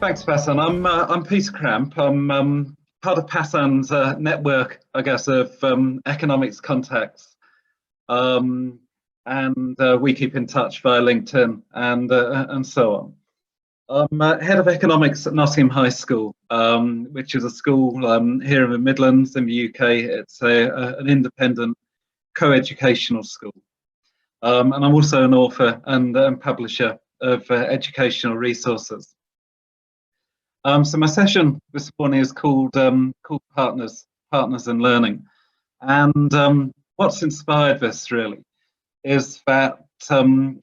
Thanks, Passan. I'm Peter Cramp. I'm part of Passan's network, I guess, of economics contacts, and we keep in touch via LinkedIn and so on. I'm head of economics at Nottingham High School, which is a school here in the Midlands in the UK. It's an independent co-educational school, and I'm also an author and publisher of educational resources. So my session this morning is called Partners and Learning, and what's inspired this really is that I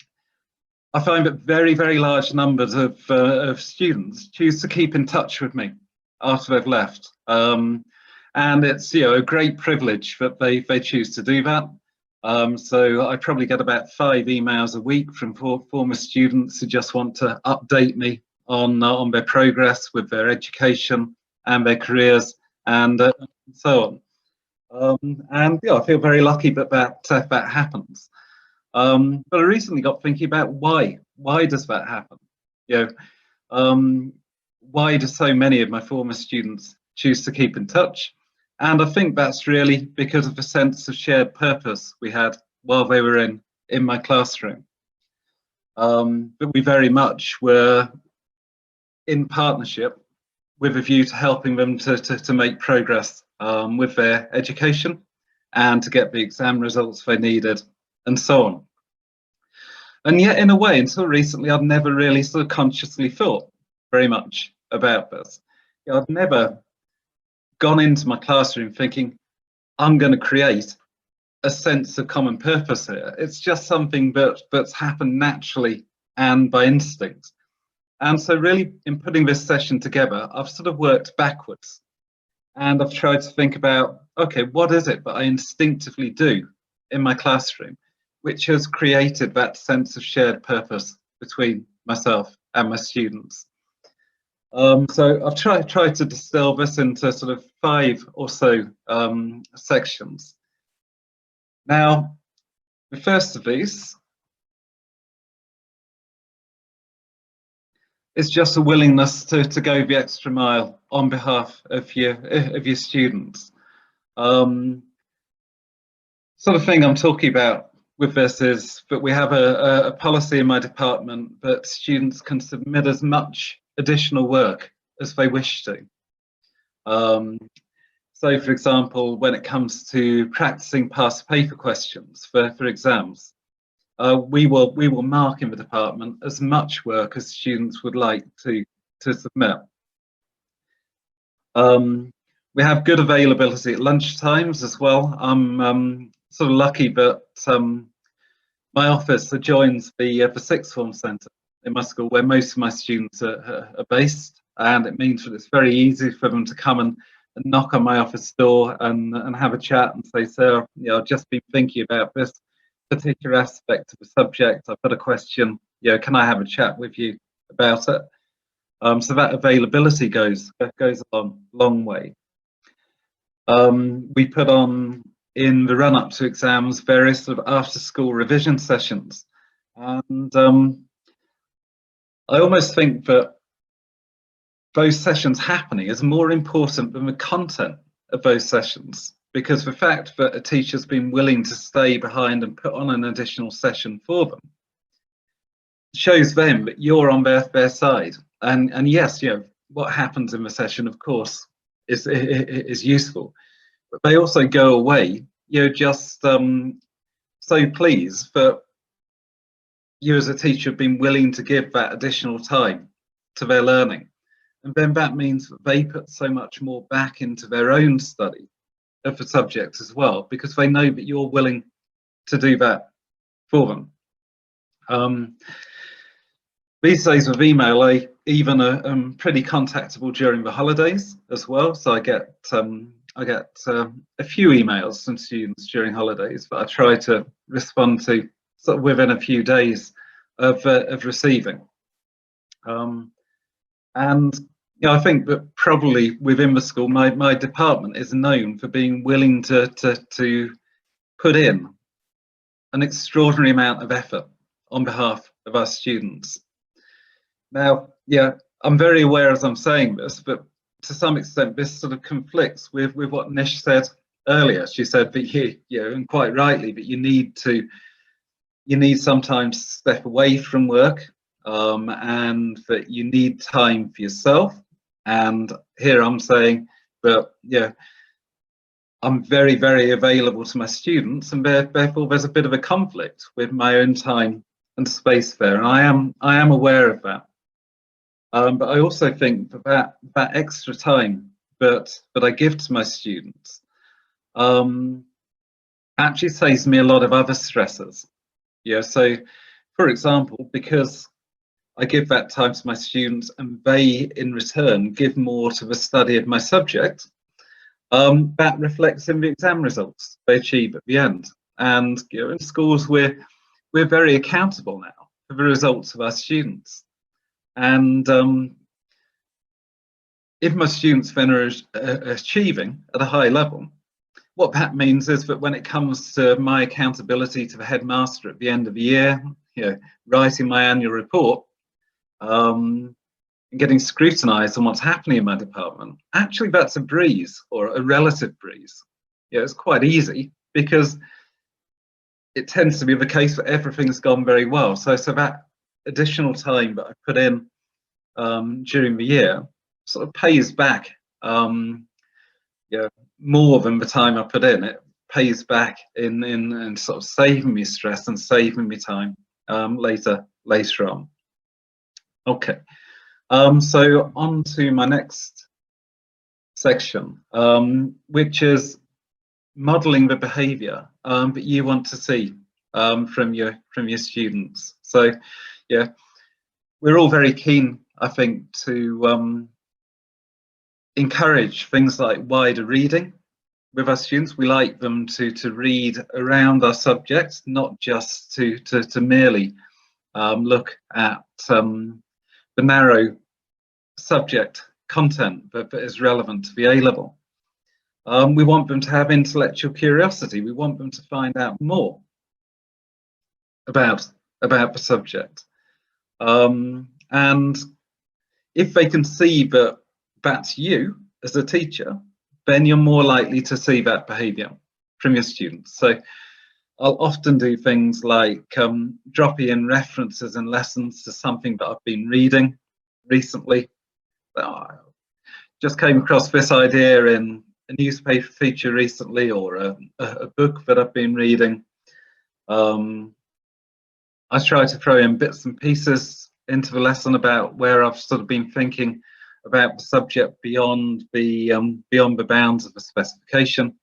find that very large numbers of students choose to keep in touch with me after they've left, and it's a great privilege that they choose to do that. So I probably get about 5 emails a week from former students who just want to update me on their progress with their education and their careers and so on. And yeah, I feel very lucky that happens. But I recently got thinking about why does that happen? Why do so many of my former students choose to keep in touch? And I think that's really because of the sense of shared purpose we had while they were in my classroom. But we very much were in partnership with a view to helping them to make progress with their education and to get the exam results they needed and so on. And yet, in a way, until recently, I'd never really sort of consciously thought very much about this. I'd never gone into my classroom thinking, I'm going to create a sense of common purpose here. It's just something that's happened naturally and by instinct. And so really, in putting this session together, I've sort of worked backwards and I've tried to think about, okay, what is it that I instinctively do in my classroom, which has created that sense of shared purpose between myself and my students. So I've tried to distill this into sort of 5 or so sections. Now, the first of these is just a willingness to go the extra mile on behalf of your students. Sort of thing I'm talking about with this is that we have a policy in my department that students can submit as much additional work as they wish to. So, for example, when it comes to practicing past paper questions for exams, we will mark in the department as much work as students would like to submit. We have good availability at lunch times as well. I'm sort of lucky that my office adjoins the sixth form centre in my school, where most of my students are based, and it means that it's very easy for them to come and knock on my office door and have a chat and say, sir, I've just been thinking about this particular aspect of the subject. I've got a question. Can I have a chat with you about it? So that availability goes a long way. We put on, in the run-up to exams, various sort of after-school revision sessions, and I almost think that those sessions happening is more important than the content of those sessions, because the fact that a teacher's been willing to stay behind and put on an additional session for them shows them that you're on their side. And yes, what happens in the session, of course, is useful, but they also go away, just so pleased that you as a teacher have been willing to give that additional time to their learning. And then that means that they put so much more back into their own study of the subject as well, because they know that you're willing to do that for them. These days with email, I even am pretty contactable during the holidays as well. So I get a few emails from students during holidays, but I try to respond to sort of within a few days of receiving. And I think that probably within the school, my department is known for being willing to put in an extraordinary amount of effort on behalf of our students. Now, I'm very aware as I'm saying this, but to some extent this sort of conflicts with what Nish said earlier. She said that and quite rightly, that you need sometimes to step away from work, and that you need time for yourself. And here I'm saying that I'm very, very available to my students, and therefore there's a bit of a conflict with my own time and space there, and I am aware of that. But I also think that extra time that I give to my students actually saves me a lot of other stresses. So for example, because I give that time to my students and they in return give more to the study of my subject, that reflects in the exam results they achieve at the end. And in schools we're very accountable now for the results of our students. And if my students then are achieving at a high level, what that means is that when it comes to my accountability to the headmaster at the end of the year, writing my annual report, getting scrutinised on what's happening in my department, actually that's a breeze, or a relative breeze. It's quite easy, because it tends to be the case that everything's gone very well. So that additional time that I put in during the year sort of pays back more than the time I put in. It pays back in sort of saving me stress and saving me time later on. Okay, so on to my next section, which is modeling the behaviour that you want to see from your students. So we're all very keen, I think, to encourage things like wider reading with our students. We like them to read around our subjects, not just to merely look at the narrow subject content that is relevant to the A level. We want them to have intellectual curiosity. We want them to find out more about the subject. And if they can see that that's you as a teacher, then you're more likely to see that behaviour from your students. So I'll often do things like dropping in references and lessons to something that I've been reading recently. Just came across this idea in a newspaper feature recently, or a book that I've been reading. I try to throw in bits and pieces into the lesson about where I've sort of been thinking about the subject beyond the bounds of the specification,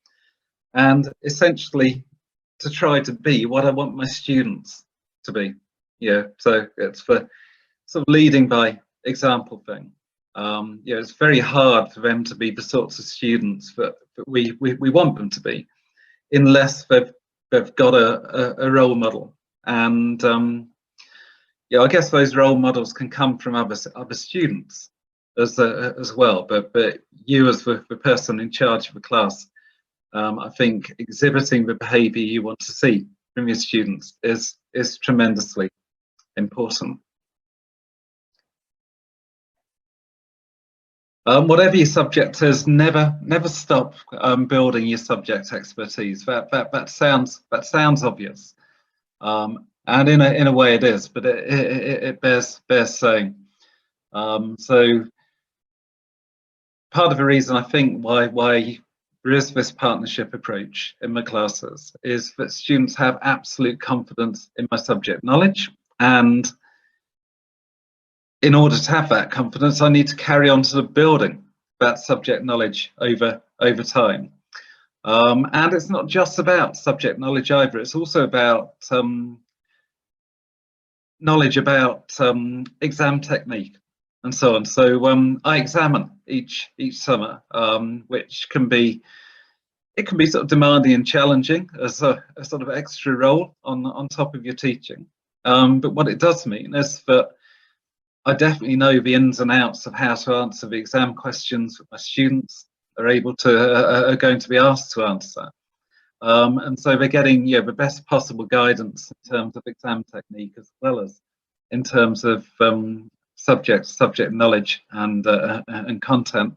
and essentially to try to be what I want my students to be. So it's for sort of leading by example thing. It's very hard for them to be the sorts of students that we want them to be, unless they've got a role model. And I guess those role models can come from other students as well. But you, as the person in charge of the class, I think exhibiting the behaviour you want to see from your students is tremendously important. Whatever your subject is, never stop building your subject expertise. That sounds obvious, and in a way it is, but it bears saying. So part of the reason I think why there is this partnership approach in my classes is that students have absolute confidence in my subject knowledge, and in order to have that confidence, I need to carry on sort of building that subject knowledge over time. And it's not just about subject knowledge either. It's also about knowledge about exam technique and so on. So I examine each summer, which can be sort of demanding and challenging as a sort of extra role on top of your teaching. But what it does mean is that I definitely know the ins and outs of how to answer the exam questions that my students are going to be asked to answer. And so they're getting the best possible guidance in terms of exam technique, as well as in terms of subject knowledge and content.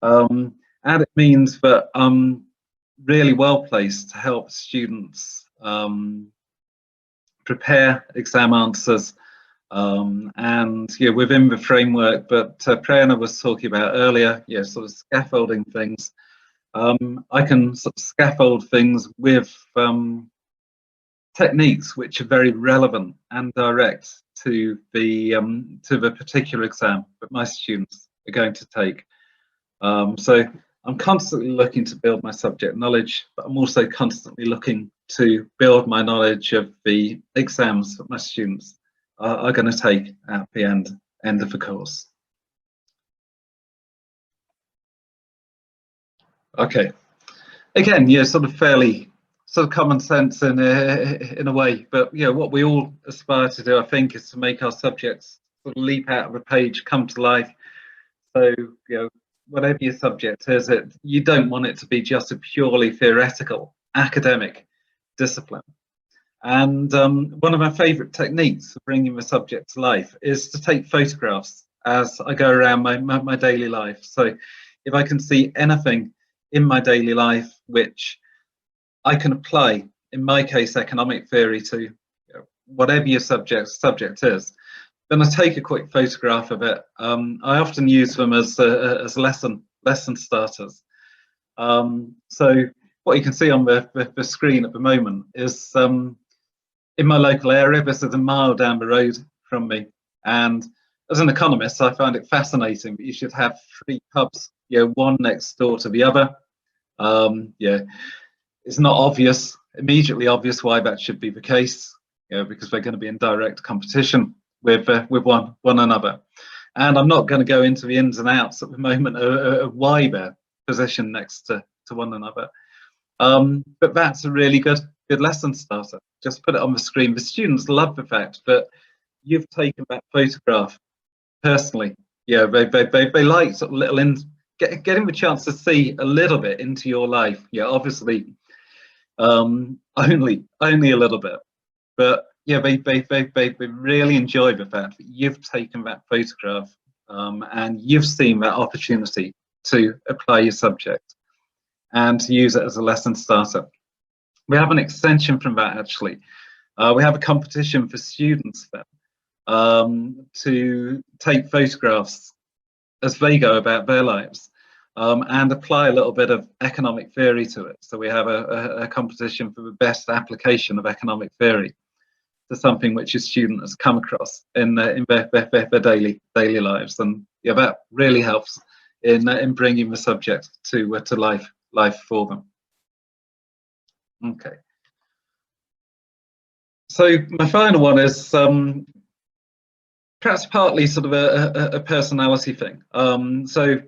And it means that I'm really well placed to help students prepare exam answers, and within the framework that Prerna was talking about earlier, sort of scaffolding things. I can sort of scaffold things with techniques which are very relevant and direct to the particular exam that my students are going to take. So I'm constantly looking to build my subject knowledge, but I'm also constantly looking to build my knowledge of the exams that my students are going to take at the end of the course. Okay, again, sort of fairly sort of common sense in a way, but what we all aspire to do, I think, is to make our subjects sort of leap out of a page, come to life. So whatever your subject is, you don't want it to be just a purely theoretical academic discipline. And one of my favourite techniques for bringing the subject to life is to take photographs as I go around my daily life. So if I can see anything in my daily life which I can apply, in my case, economic theory, to whatever your subject is, then I take a quick photograph of it. I often use them as lesson starters. So what you can see on the screen at the moment is in my local area. This is a mile down the road from me, and as an economist, I find it fascinating that you should have 3 pubs, one next door to the other. It's not immediately obvious why that should be the case, because they're going to be in direct competition with one another. And I'm not going to go into the ins and outs at the moment of why they're positioned next to one another. But that's a really good lesson starter. Just put it on the screen. The students love the fact that you've taken that photograph personally. They like sort of little getting the chance to see a little bit into your life. Obviously, only a little bit, but they really enjoy the fact that you've taken that photograph and you've seen that opportunity to apply your subject and to use it as a lesson starter. We have an extension from that, actually. We have a competition for students then to take photographs as they go about their lives and apply a little bit of economic theory to it. So we have a competition for the best application of economic theory to something which a student has come across in their daily lives, and that really helps in bringing the subject to life for them. Okay. So my final one is perhaps partly sort of a personality thing. So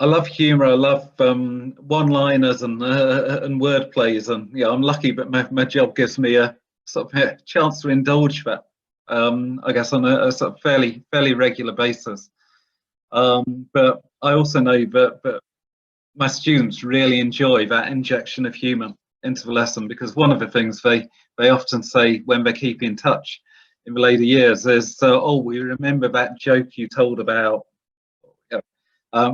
I love humour. I love one-liners and word plays, and I'm lucky that my job gives me a sort of a chance to indulge that. I guess on a sort of fairly regular basis. But I also know that my students really enjoy that injection of humour into the lesson, because one of the things they often say when they keep in touch in the later years is, oh, we remember that joke you told about.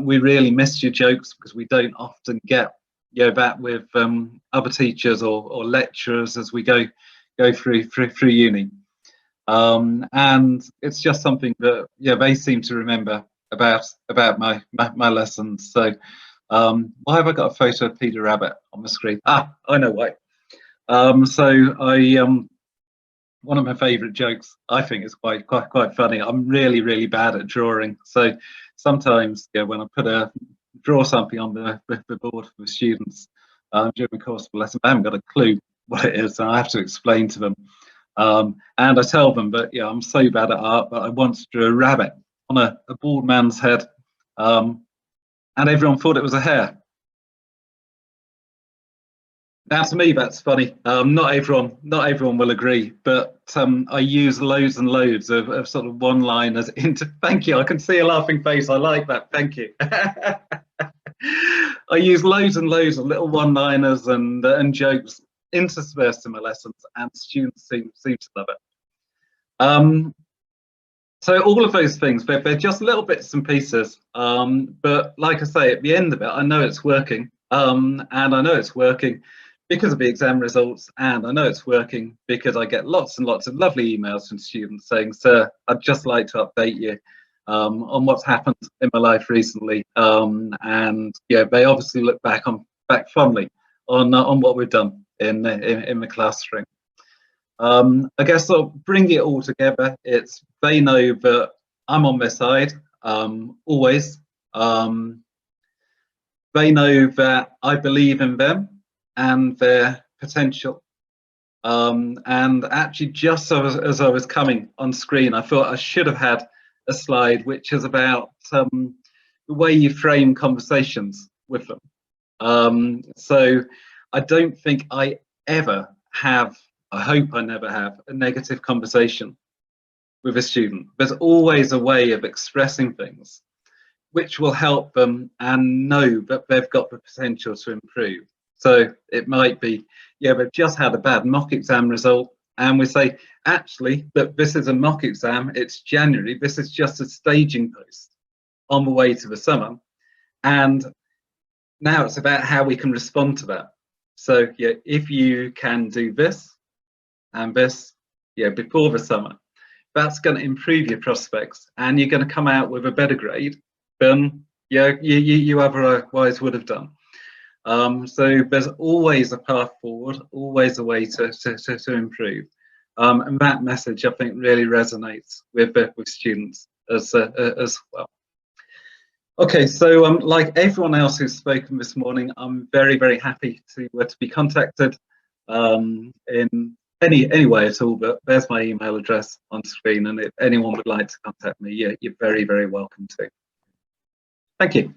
We really missed your jokes, because we don't often get that with other teachers or lecturers as we go through uni. And it's just something that they seem to remember about my lessons. So why have I got a photo of Peter Rabbit on the screen? I know why. So one of my favourite jokes, I think, is quite funny. I'm really bad at drawing, so sometimes when I draw something on the board for the students during the course of the lesson, I haven't got a clue what it is, and I have to explain to them. And I tell them that I'm so bad at art, but I once drew a rabbit on a bald man's head, and everyone thought it was a hare. Now, to me, that's funny. Not everyone will agree, but I use loads and loads of sort of one-liners into. Thank you. I can see a laughing face. I like that. Thank you. I use loads and loads of little one-liners and jokes interspersed in my lessons, and students seem to love it. So all of those things, they're just little bits and pieces. But like I say, at the end of it, I know it's working. And I know it's working because of the exam results. And I know it's working because I get lots and lots of lovely emails from students saying, "Sir, I'd just like to update you on what's happened in my life recently." And yeah, they obviously look back fondly on what we've done in the classroom. I guess sort of bring it all together. It's they know that I'm on their side always. They know that I believe in them and their potential. And actually, just as I was coming on screen, I thought I should have had a slide which is about the way you frame conversations with them. So I don't think I ever have, I hope I never have, a negative conversation with a student. There's always a way of expressing things which will help them and know that they've got the potential to improve. So it might be, yeah, they've just had a bad mock exam result, and we say, actually, that this is a mock exam, it's January, this is just a staging post on the way to the summer. And now it's about how we can respond to that. So yeah, if you can do this and this, yeah, before the summer, that's going to improve your prospects, and you're going to come out with a better grade than you otherwise would have done. So there's always a path forward, always a way to improve. And that message, I think, really resonates with students as well. Okay, so like everyone else who's spoken this morning, I'm very, very happy to be contacted in any way at all, but there's my email address on screen, and if anyone would like to contact me, yeah, you're very, very welcome to. Thank you.